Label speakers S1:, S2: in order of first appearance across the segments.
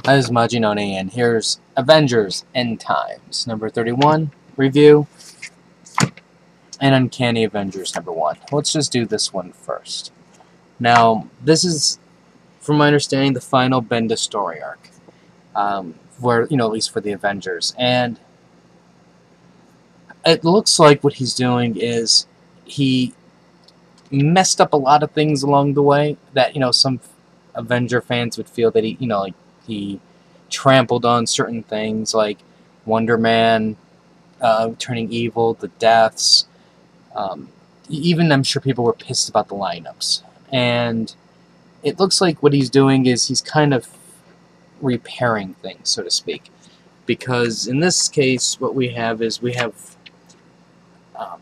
S1: Hi, this is Majinone, and here's Avengers End Times, number 31, review, and Uncanny Avengers, number 1. Let's just do this one first. Now, this is, from my understanding, the final Bendis story arc, where, at least for the Avengers, and it looks like what he's doing is he messed up a lot of things along the way that, some Avenger fans would feel that he trampled on certain things like Wonder Man turning evil, the deaths. Even I'm sure people were pissed about the lineups. And it looks like what he's doing is he's kind of repairing things, so to speak. Because in this case, what we have is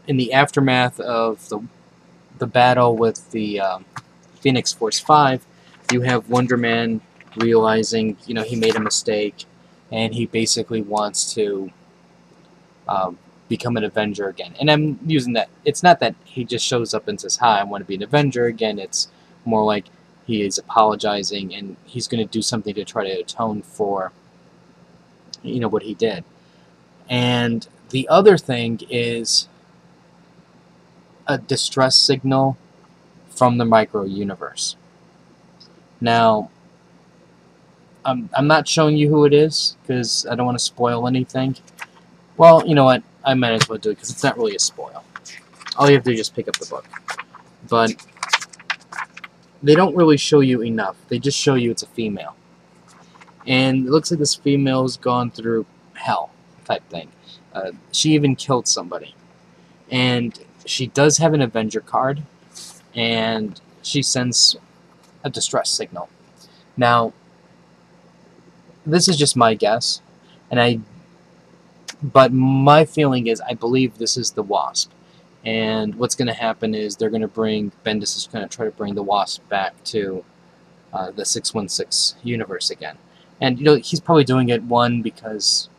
S1: in the aftermath of the battle with the Phoenix Force 5, you have Wonder Man realizing, he made a mistake, and he basically wants to become an Avenger again. And I'm using that. It's not that he just shows up and says, "Hi, I want to be an Avenger again." It's more like he is apologizing, and he's going to do something to try to atone for, what he did. And the other thing is a distress signal from the micro universe. Now, I'm not showing you who it is, because I don't want to spoil anything. Well, you know what? I might as well do it, because it's not really a spoil. All you have to do is just pick up the book. But they don't really show you enough. They just show you it's a female. And it looks like this female's gone through hell, type thing. She even killed somebody. And she does have an Avenger card, and she sends a distress signal. Now, this is just my guess, but my feeling is I believe this is the Wasp, and what's going to happen is Bendis is going to try to bring the Wasp back to the 616 universe again. And he's probably doing it because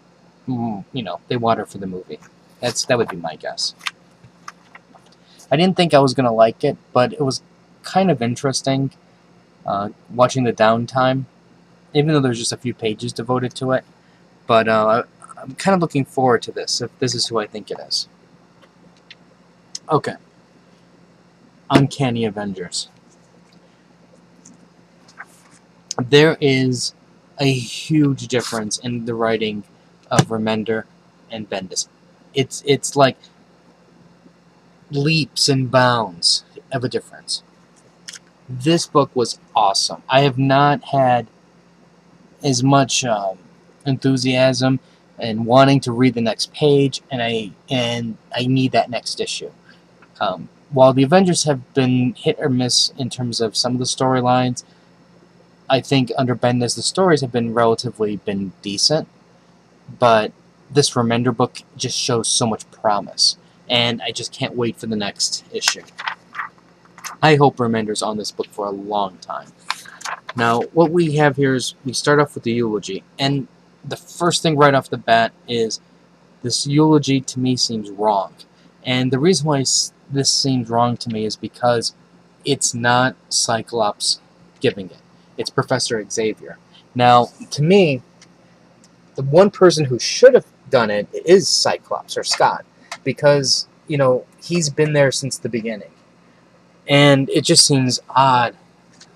S1: they want her for the movie. That would be my guess. I didn't think I was going to like it, but it was kind of interesting watching the downtime, even though there's just a few pages devoted to it. But I'm kind of looking forward to this, if this is who I think it is. Okay. Uncanny Avengers. There is a huge difference in the writing of Remender and Bendis. It's like leaps and bounds of a difference. This book was awesome. I have not had as much enthusiasm and wanting to read the next page, and I need that next issue. While the Avengers have been hit or miss in terms of some of the storylines, I think under Bendis the stories have been relatively decent, but this Remender book just shows so much promise, and I just can't wait for the next issue. I hope Remender's on this book for a long time. Now, what we have here is we start off with the eulogy, and the first thing right off the bat is this eulogy to me seems wrong. And the reason why this seems wrong to me is because it's not Cyclops giving it. It's Professor Xavier. Now, to me, the one person who should have done it is Cyclops, or Scott, because, he's been there since the beginning. And it just seems odd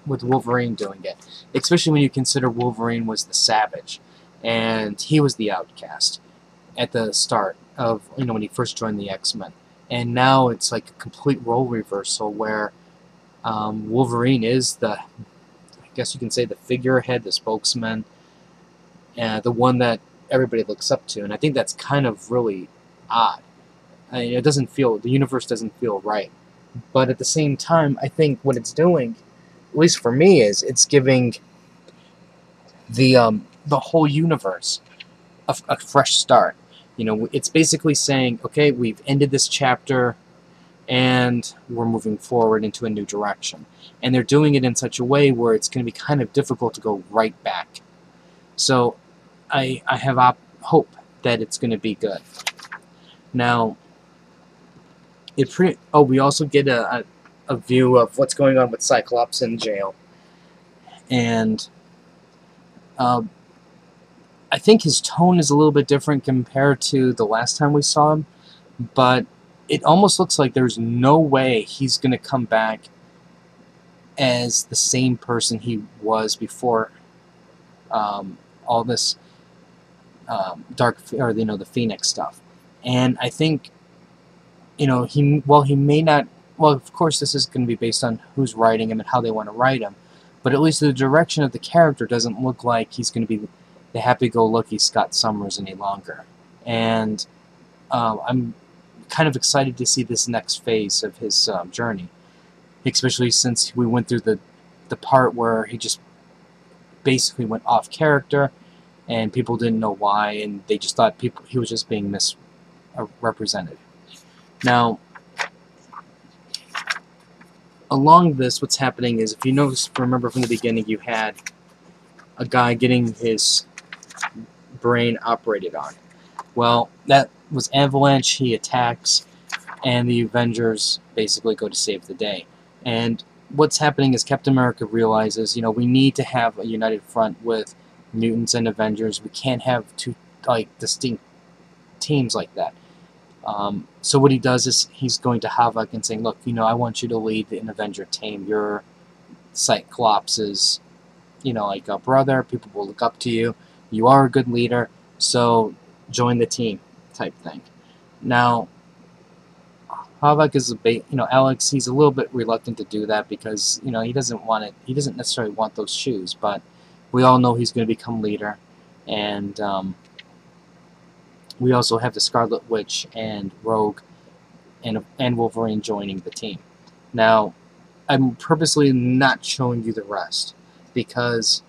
S1: with Wolverine doing it, especially when you consider Wolverine was the Savage, and he was the outcast at the start of, when he first joined the X-Men. And now it's like a complete role reversal where Wolverine is I guess you can say, the figurehead, the spokesman, the one that everybody looks up to. And I think that's kind of really odd. The universe doesn't feel right. But at the same time, I think what it's doing, at least for me, is it's giving the whole universe a fresh start. It's basically saying, okay, we've ended this chapter, and we're moving forward into a new direction. And they're doing it in such a way where it's going to be kind of difficult to go right back. So I have hope that it's going to be good. Now, we also get a view of what's going on with Cyclops in jail. And I think his tone is a little bit different compared to the last time we saw him, but it almost looks like there's no way he's going to come back as the same person he was before all this the Phoenix stuff. And I think, he may not. Well, of course, this is going to be based on who's writing him and how they want to write him, but at least the direction of the character doesn't look like he's going to be the happy-go-lucky Scott Summers any longer. And I'm kind of excited to see this next phase of his journey, especially since we went through the part where he just basically went off character, and people didn't know why, and they just thought he was just being misrepresented. Now, along this, what's happening is, if you remember from the beginning, you had a guy getting his brain operated on. Well, that was Avalanche. He attacks, and the Avengers basically go to save the day. And what's happening is Captain America realizes, we need to have a united front with mutants and Avengers. We can't have two distinct teams like that. So what he does is he's going to Havoc and saying, look, I want you to lead an Avenger team. You're Cyclops' like a brother. People will look up to you. You are a good leader, so join the team type thing. Now, Havoc is Alex, he's a little bit reluctant to do that because, he doesn't want it. He doesn't necessarily want those shoes, but we all know he's going to become leader. And we also have the Scarlet Witch and Rogue and Wolverine joining the team. Now, I'm purposely not showing you the rest because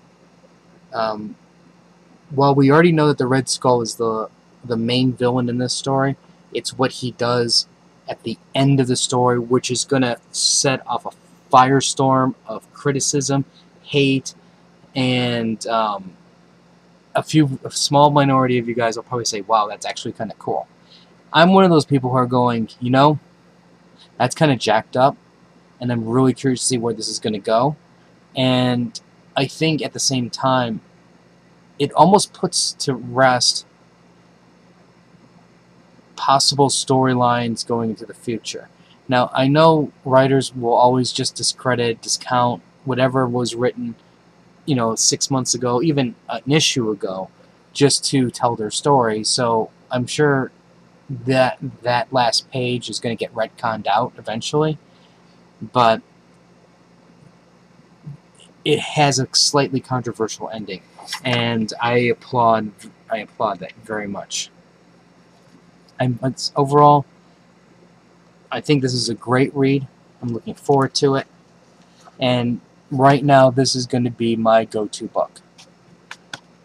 S1: while we already know that the Red Skull is the main villain in this story, it's what he does at the end of the story which is going to set off a firestorm of criticism, hate, and a small minority of you guys will probably say, wow, that's actually kind of cool. I'm one of those people who are going, that's kind of jacked up, and I'm really curious to see where this is going to go. And I think at the same time, it almost puts to rest possible storylines going into the future. Now, I know writers will always just discount whatever was written 6 months ago, even an issue ago, just to tell their story. So I'm sure that last page is going to get retconned out eventually, but it has a slightly controversial ending, and I applaud that very much. Overall, I think this is a great read. I'm looking forward to it, and right now this is going to be my go-to book.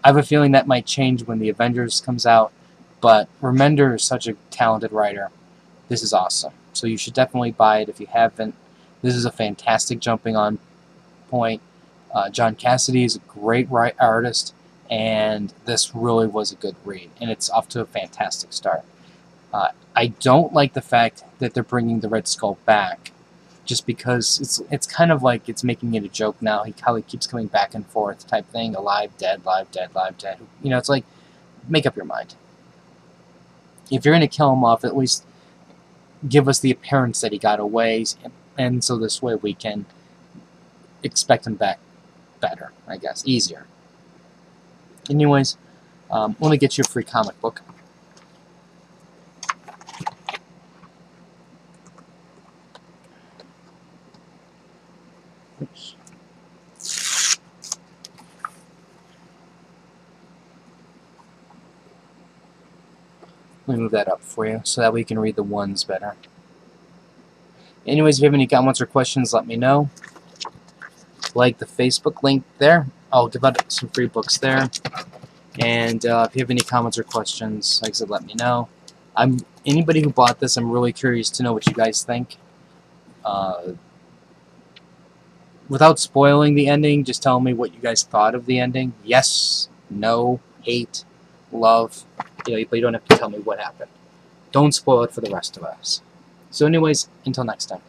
S1: I have a feeling that might change when the Avengers comes out, but Remender is such a talented writer. This is awesome. So you should definitely buy it if you haven't. This is a fantastic jumping on point. John Cassidy is a great artist, and this really was a good read, and it's off to a fantastic start. I don't like the fact that they're bringing the Red Skull back, just because it's kind of like it's making it a joke now. How he keeps coming back and forth type thing, alive, dead, live, dead, live, dead. It's like, make up your mind. If you're going to kill him off, at least give us the appearance that he got away, and so this way we can expect him back better, I guess, easier. Anyways, let me get you a free comic book. Oops. Let me move that up for you so that we can read the ones better. Anyways, if you have any comments or questions, let me know. Like the Facebook link there. I'll give out some free books there. And if you have any comments or questions, like I said, let me know. Anybody who bought this, I'm really curious to know what you guys think. Without spoiling the ending, just tell me what you guys thought of the ending. Yes, no, hate, love. But you don't have to tell me what happened. Don't spoil it for the rest of us. So anyways, until next time.